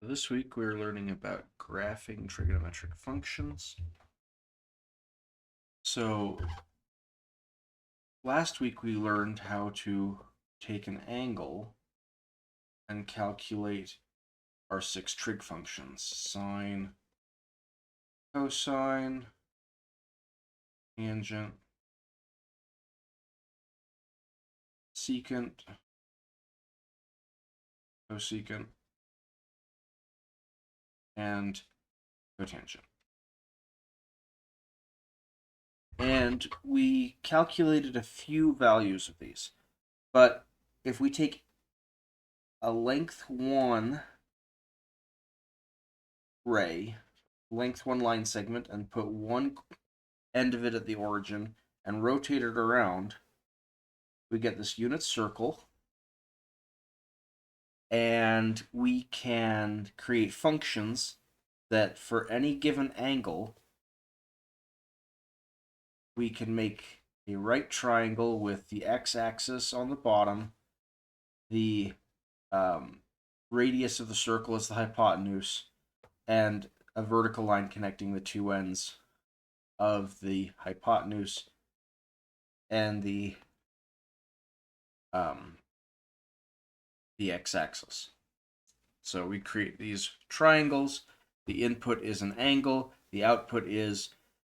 This week we're learning about graphing trigonometric functions. So last week we learned how to take an angle and calculate our 6 trig functions: sine, cosine, tangent, secant, cosecant, and cotangent. And we calculated a few values of these. But if we take a length 1 ray, length 1 line segment, and put one end of it at the origin and rotate it around, we get this unit circle, and we can create functions that for any given angle we can make a right triangle with the x-axis on the bottom, the radius of the circle is the hypotenuse, and a vertical line connecting the two ends of the hypotenuse and the x-axis. So we create these triangles. The input is an angle. The output is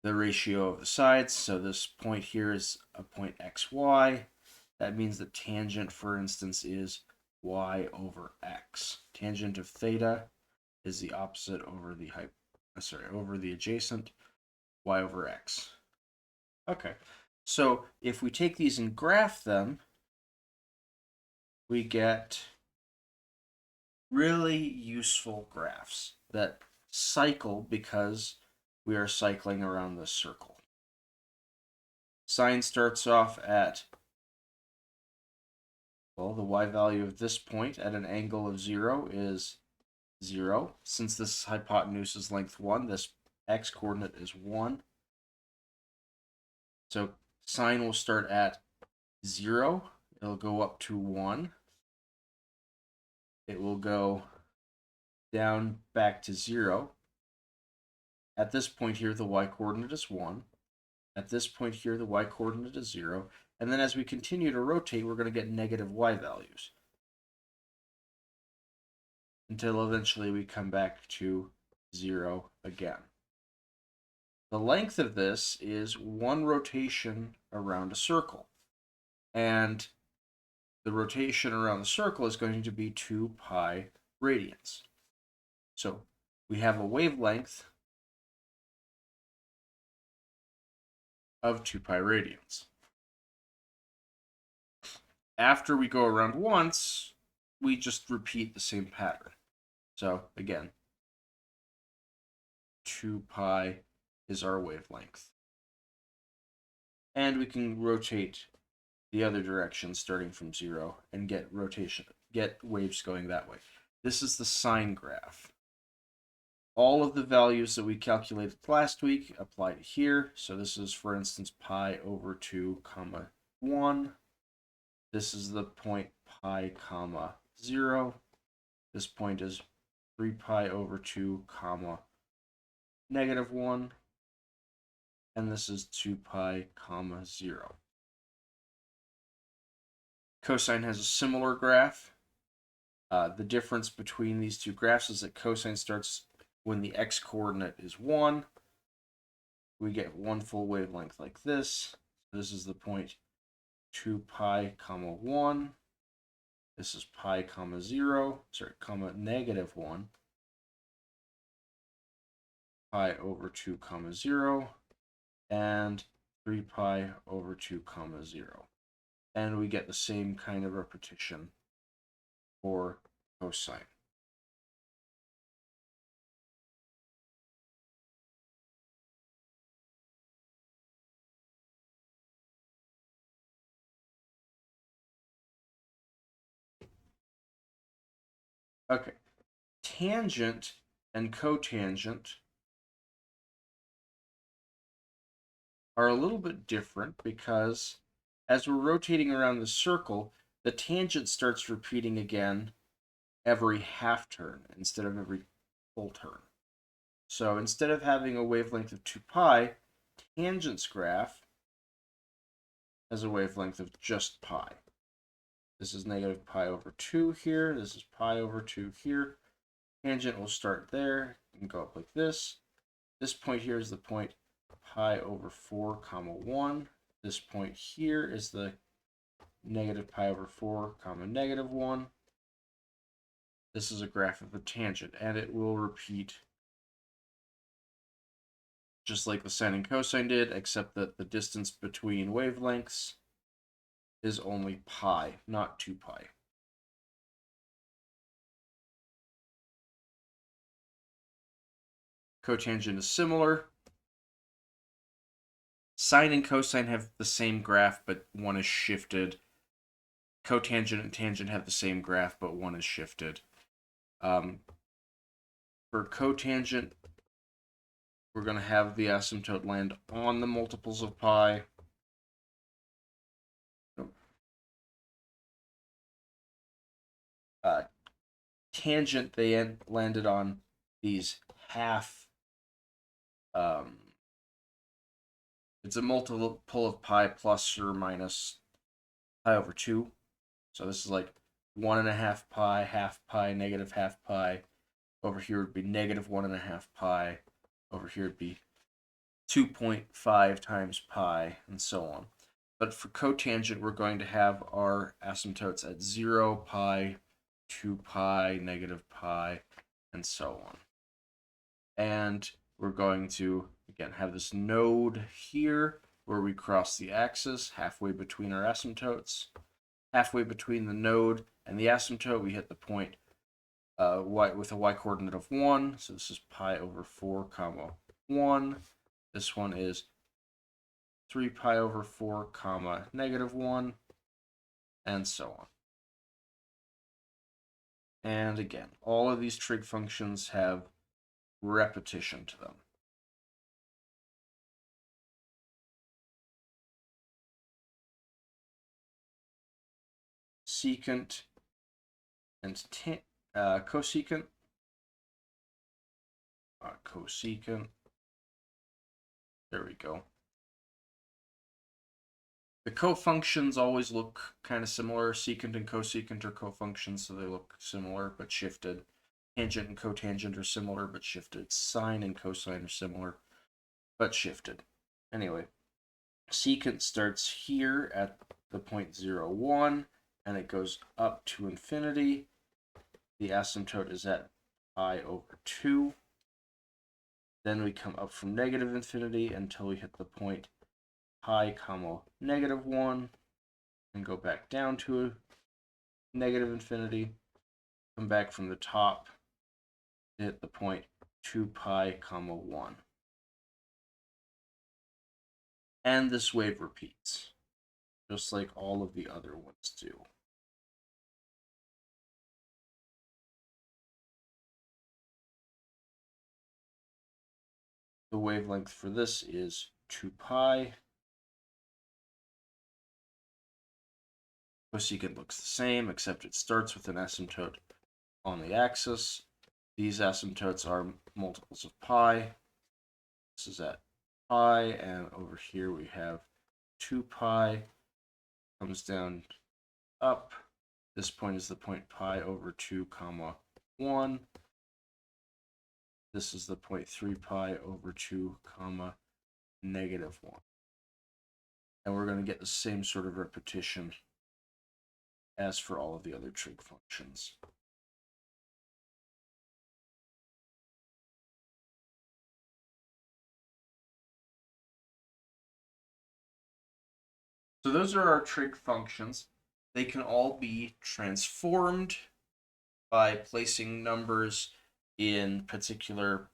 the ratio of the sides. So this point here is a point xy. That means that tangent, for instance, is y over x. Tangent of theta is the opposite over the over the adjacent, y over x. Okay, so if we take these and graph them, we get really useful graphs that cycle because we are cycling around this circle. Sine starts off at, well, the y value of this point at an angle of 0 is 0. Since this hypotenuse is length 1, this x coordinate is 1. So sine will start at 0. It'll go up to 1. It will go down back to 0. At this point here, the y-coordinate is 1. At this point here, the y-coordinate is 0. And then as we continue to rotate, we're going to get negative y values until eventually we come back to 0 again. The length of this is one rotation around a circle. And the rotation around the circle is going to be 2 pi radians. So we have a wavelength of 2 pi radians. After we go around once, we just repeat the same pattern. So again, 2 pi is our wavelength. And we can rotate the other direction starting from 0 and get waves going that way. This is the sine graph. All of the values that we calculated last week apply to here. So this is, for instance, pi over 2 comma 1. This is the point pi comma 0. This point is 3 pi over 2 comma negative 1. And this is 2 pi comma 0. Cosine has a similar graph. The difference between these two graphs is that cosine starts when the x-coordinate is 1. We get one full wavelength like this. This is the point 2 pi comma 1. This is pi comma 0, comma negative 1. Pi over 2 comma 0. And 3 pi over 2 comma 0. And we get the same kind of repetition for cosine. Okay, tangent and cotangent are a little bit different because as we're rotating around the circle, the tangent starts repeating again, every half turn instead of every full turn. So instead of having a wavelength of 2 pi, tangent's graph has a wavelength of just pi. This is negative pi over 2 here. This is pi over 2 here. Tangent will start there and go up like this. This point here is the point pi over 4 comma 1. This point here is the negative pi over 4 comma negative 1. This is a graph of the tangent, and it will repeat just like the sine and cosine did, except that the distance between wavelengths is only pi, not 2 pi. Cotangent is similar. Sine and cosine have the same graph, but one is shifted. Cotangent and tangent have the same graph, but one is shifted. For cotangent, we're going to have the asymptote land on the multiples of pi. Tangent, they landed on these half. It's a multiple of pi plus or minus pi over 2. So this is like 1.5 pi, half pi, negative half pi. Over here would be negative 1.5 pi. Over here would be 2.5 times pi, and so on. But for cotangent, we're going to have our asymptotes at 0, pi, 2 pi, negative pi, and so on. And we're going to, again, have this node here where we cross the axis halfway between our asymptotes. Halfway between the node and the asymptote, we hit the point with a y-coordinate of 1. So this is pi over 4 comma 1. This one is 3 pi over 4 comma negative 1, and so on. And again, all of these trig functions have repetition to them. Secant and cosecant. Cosecant. There we go. The cofunctions always look kind of similar. Secant and cosecant are cofunctions, so they look similar but shifted. Tangent and cotangent are similar but shifted. Sine and cosine are similar but shifted. Anyway, secant starts here at the point 0, 1, and it goes up to infinity. The asymptote is at pi over 2. Then we come up from negative infinity until we hit the point pi comma negative 1, and go back down to negative infinity. Come back from the top to hit the point 2 pi comma 1. And this wave repeats, just like all of the other ones do. The wavelength for this is 2 pi. Cosecant looks the same, except it starts with an asymptote on the axis. These asymptotes are multiples of pi. This is at pi, and over here we have 2 pi. Comes down up. This point is the point pi over 2 comma 1. This is the point 3 pi over 2 comma negative 1. And we're going to get the same sort of repetition as for all of the other trig functions. So those are our trig functions. They can all be transformed by placing numbers in particular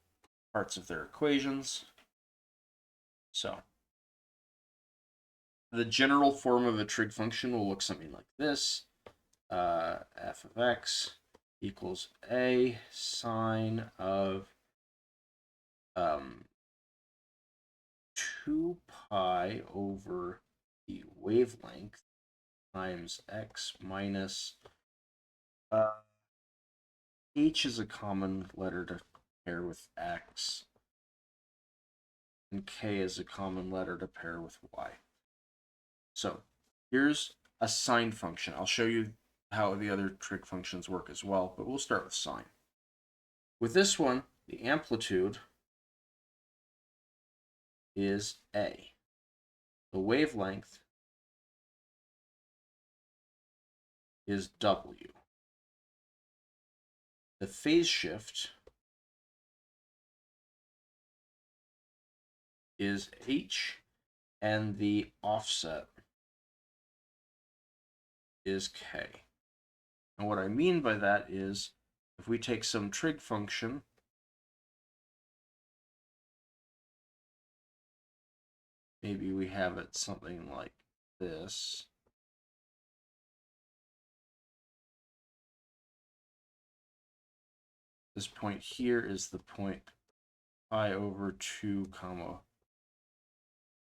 parts of their equations. So the general form of a trig function will look something like this. F of x equals a sine of 2 pi over the wavelength times x minus H is a common letter to pair with X, and K is a common letter to pair with Y. So here's a sine function. I'll show you how the other trig functions work as well, but we'll start with sine. With this one, the amplitude is A. The wavelength is W. The phase shift is H, and the offset is K. And what I mean by that is, if we take some trig function, maybe we have it something like this. This point here is the point pi over 2 comma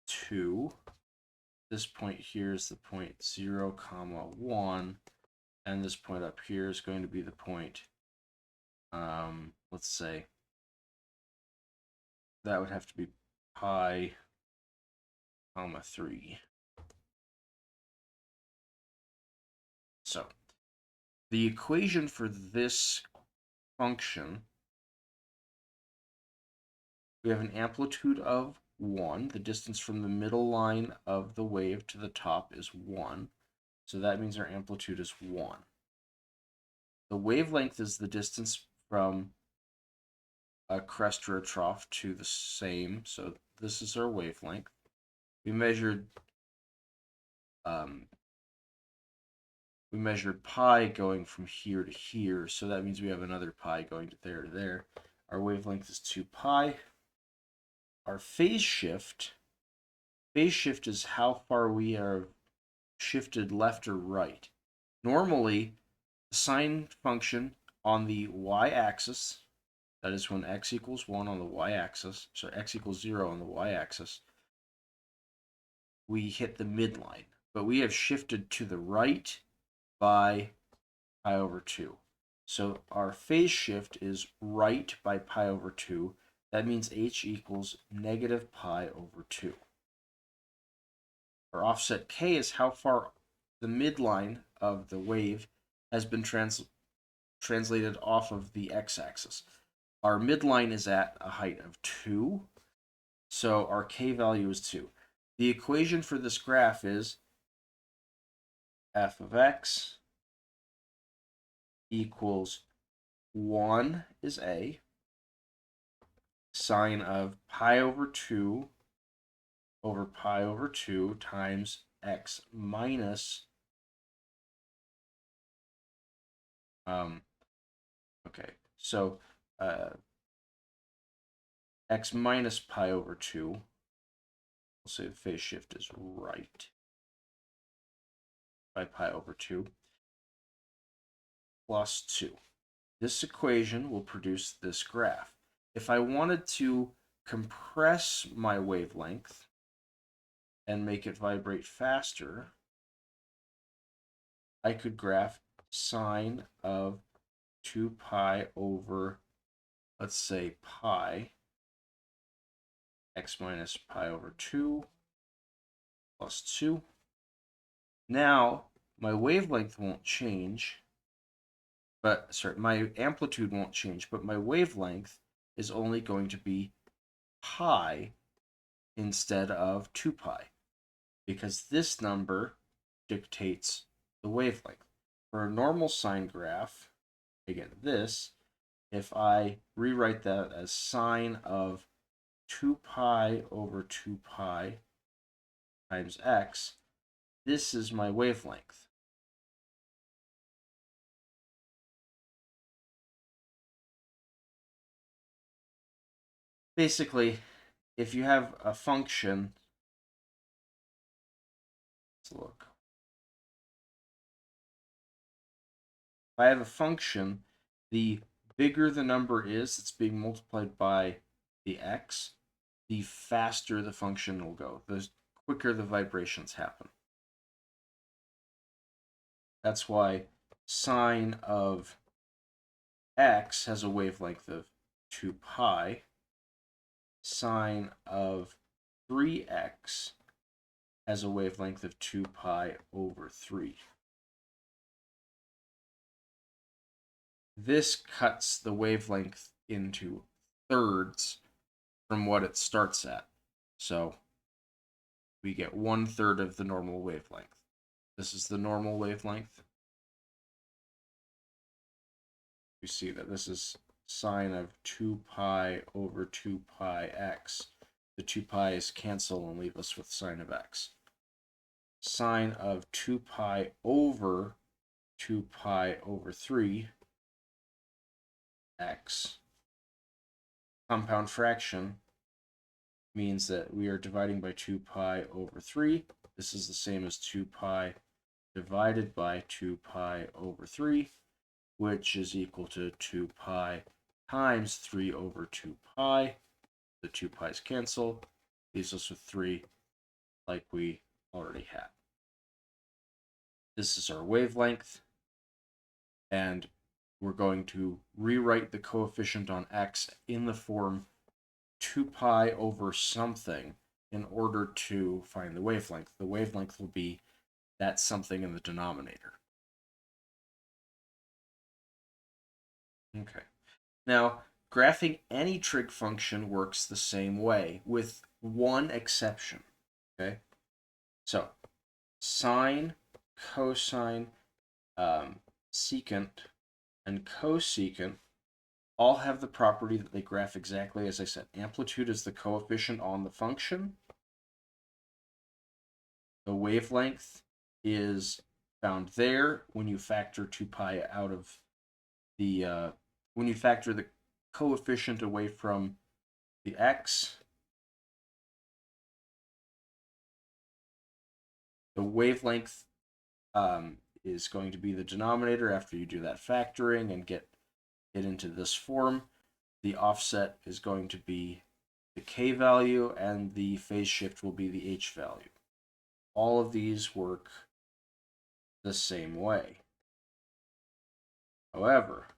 2. This point here is the point 0 comma 1. And this point up here is going to be the point, let's say, that would have to be pi comma 3. So the equation for this function, we have an amplitude of 1. The distance from the middle line of the wave to the top is 1. So that means our amplitude is 1. The wavelength is the distance from a crest or a trough to the same. So this is our wavelength. We measured pi going from here to here, so that means we have another pi going to there. Our wavelength is 2 pi. Our phase shift is how far we are shifted left or right. Normally, the sine function on the y-axis, that is when x equals 1 on the y-axis, so x equals 0 on the y-axis, we hit the midline. But we have shifted to the right by pi over 2. So our phase shift is right by pi over 2. That means h equals negative pi over 2. Our offset k is how far the midline of the wave has been translated off of the x-axis. Our midline is at a height of 2, so our k value is 2. The equation for this graph is f of x equals 1 is a, sine of pi over 2 over pi over 2 times x minus, x minus pi over 2, we'll say the phase shift is right by pi over 2, plus 2. This equation will produce this graph. If I wanted to compress my wavelength and make it vibrate faster, I could graph sine of 2 pi over, let's say, pi, x minus pi over 2 plus 2. Now, my wavelength won't change, my amplitude won't change, but my wavelength is only going to be pi instead of 2 pi, because this number dictates the wavelength. For a normal sine graph, again, if I rewrite that as sine of 2 pi over 2 pi times x, this is my wavelength. Basically, if you have a function, let's look. If I have a function, the bigger the number is that's being multiplied by the x, the faster the function will go, the quicker the vibrations happen. That's why sine of x has a wavelength of 2 pi. Sine of 3x has a wavelength of 2 pi over 3. This cuts the wavelength into thirds from what it starts at. So we get 1/3 of the normal wavelength. This is the normal wavelength. We see that this is sine of 2 pi over 2 pi x. The 2 pi's cancel and leave us with sine of x. Sine of 2 pi over 2 pi over 3 x. Compound fraction means that we are dividing by 2 pi over 3. This is the same as 2 pi divided by 2 pi over 3, which is equal to 2 pi times 3 over 2 pi. The 2 pi's cancel, leaves us with 3 like we already had. This is our wavelength, and we're going to rewrite the coefficient on x in the form 2 pi over something in order to find the wavelength. The wavelength will be that something in the denominator. Okay. Now, graphing any trig function works the same way, with one exception. Okay? So, sine, cosine, secant, and cosecant all have the property that they graph exactly as I said. Amplitude is the coefficient on the function. The wavelength is found there when you factor 2 pi out of the, when you factor the coefficient away from the x. The wavelength is going to be the denominator after you do that factoring and get it into this form. The offset is going to be the k value, and the phase shift will be the h value. All of these work the same way. However,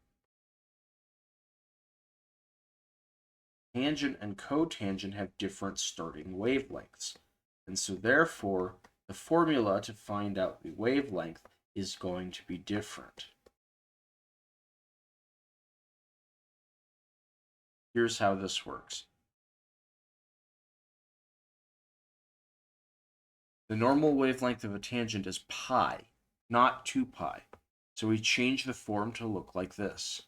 tangent and cotangent have different starting wavelengths, and so therefore the formula to find out the wavelength is going to be different. Here's how this works. The normal wavelength of a tangent is pi, not 2 pi. So we change the form to look like this.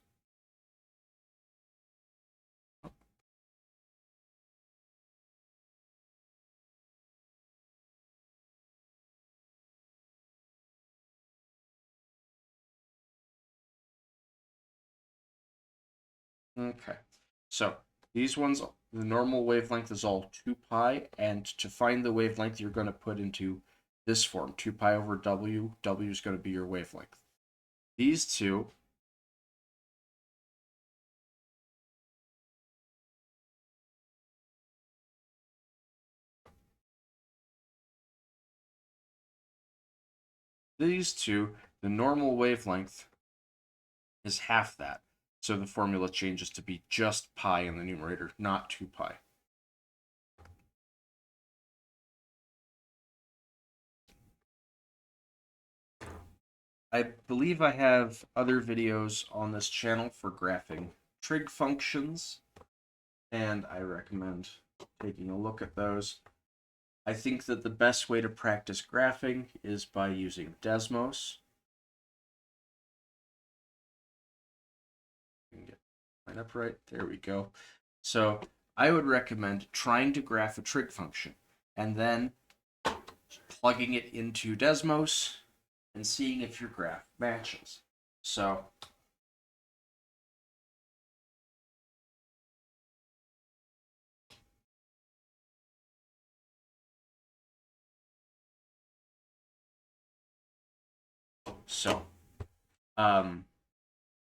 Okay, so these ones, the normal wavelength is all 2 pi, and to find the wavelength, you're going to put into this form, 2 pi over w. W is going to be your wavelength. These two, the normal wavelength is half that. So the formula changes to be just pi in the numerator, not 2 pi. I believe I have other videos on this channel for graphing trig functions, and I recommend taking a look at those. I think that the best way to practice graphing is by using Desmos. Get line up right, there we go. So I would recommend trying to graph a trig function and then plugging it into Desmos and seeing if your graph matches. So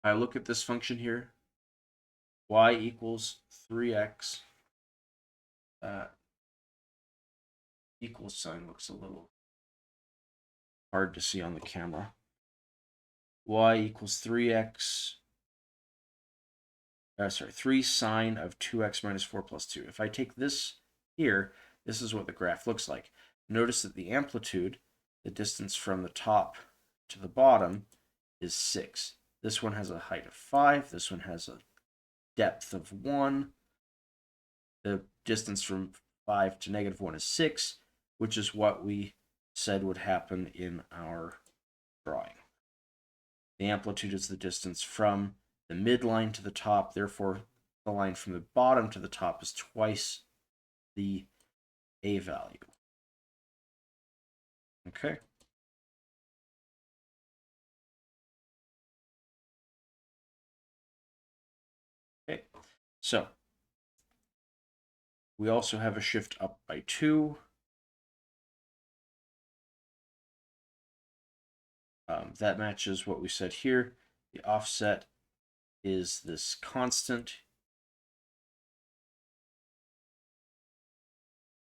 I look at this function here, y equals 3x. Equals sign looks a little hard to see on the camera. Y equals 3x 3 sine of 2x minus 4 plus 2. If I take this here, this is what the graph looks like. Notice that the amplitude, the distance from the top to the bottom, is 6. This one has a height of 5. This one has a depth of 1. The distance from 5 to negative 1 is 6, which is what we said would happen in our drawing. The amplitude is the distance from the midline to the top. Therefore, the line from the bottom to the top is twice the A value. Okay. Okay. So, we also have a shift up by 2. That matches what we said here. The offset is this constant.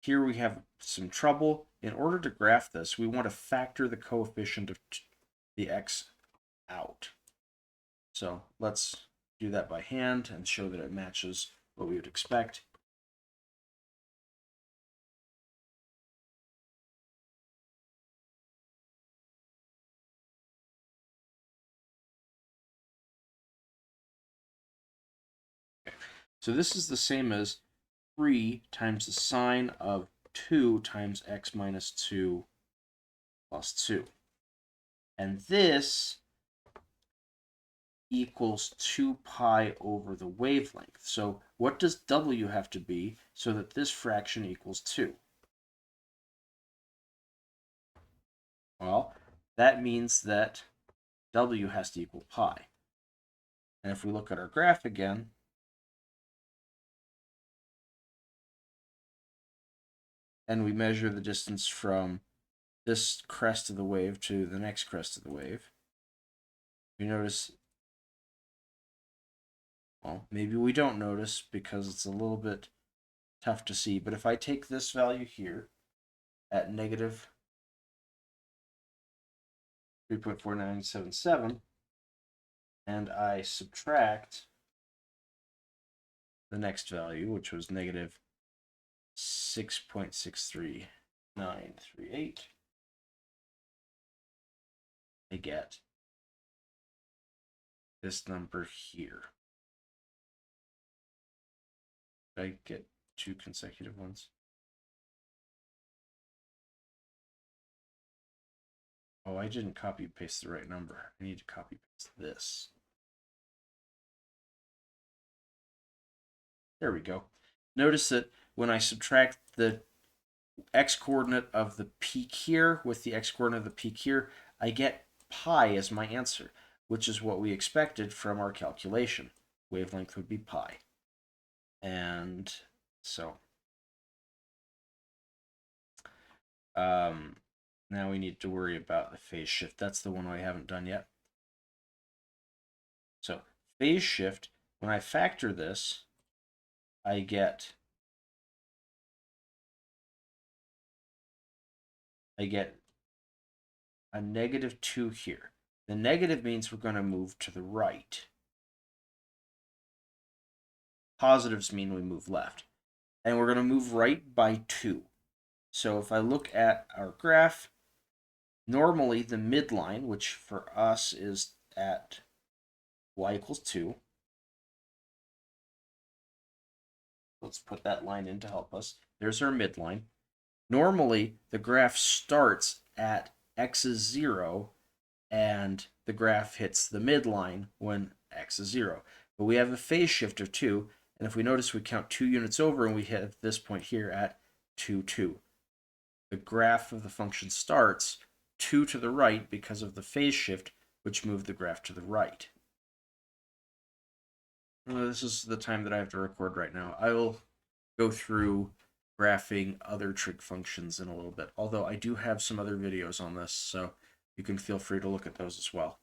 Here we have some trouble. In order to graph this, we want to factor the coefficient of the x out. So let's do that by hand and show that it matches what we would expect. So this is the same as 3 times the sine of 2 times x minus 2 plus 2. And this equals 2 pi over the wavelength. So what does w have to be so that this fraction equals 2? Well, that means that w has to equal pi. And if we look at our graph again, and we measure the distance from this crest of the wave to the next crest of the wave, we notice, well, maybe we don't notice because it's a little bit tough to see, but if I take this value here at negative 3.4977 and I subtract the next value, which was negative 6.63938, I get this number here. Did I get 2 consecutive ones? Oh, I didn't copy paste the right number. I need to copy paste this. There we go. Notice that when I subtract the x-coordinate of the peak here with the x-coordinate of the peak here, I get pi as my answer, which is what we expected from our calculation. Wavelength would be pi. And so now we need to worry about the phase shift. That's the one I haven't done yet. So phase shift, when I factor this, I get a negative 2 here. The negative means we're going to move to the right. Positives mean we move left. And we're going to move right by 2. So if I look at our graph, normally the midline, which for us is at y equals 2. Let's put that line in to help us. There's our midline. Normally, the graph starts at x is 0, and the graph hits the midline when x is 0. But we have a phase shift of 2, and if we notice, we count 2 units over, and we hit this point here at 2, 2. The graph of the function starts 2 to the right because of the phase shift, which moved the graph to the right. This is the time that I have to record right now. I will go through graphing other trig functions in a little bit, although I do have some other videos on this, so you can feel free to look at those as well.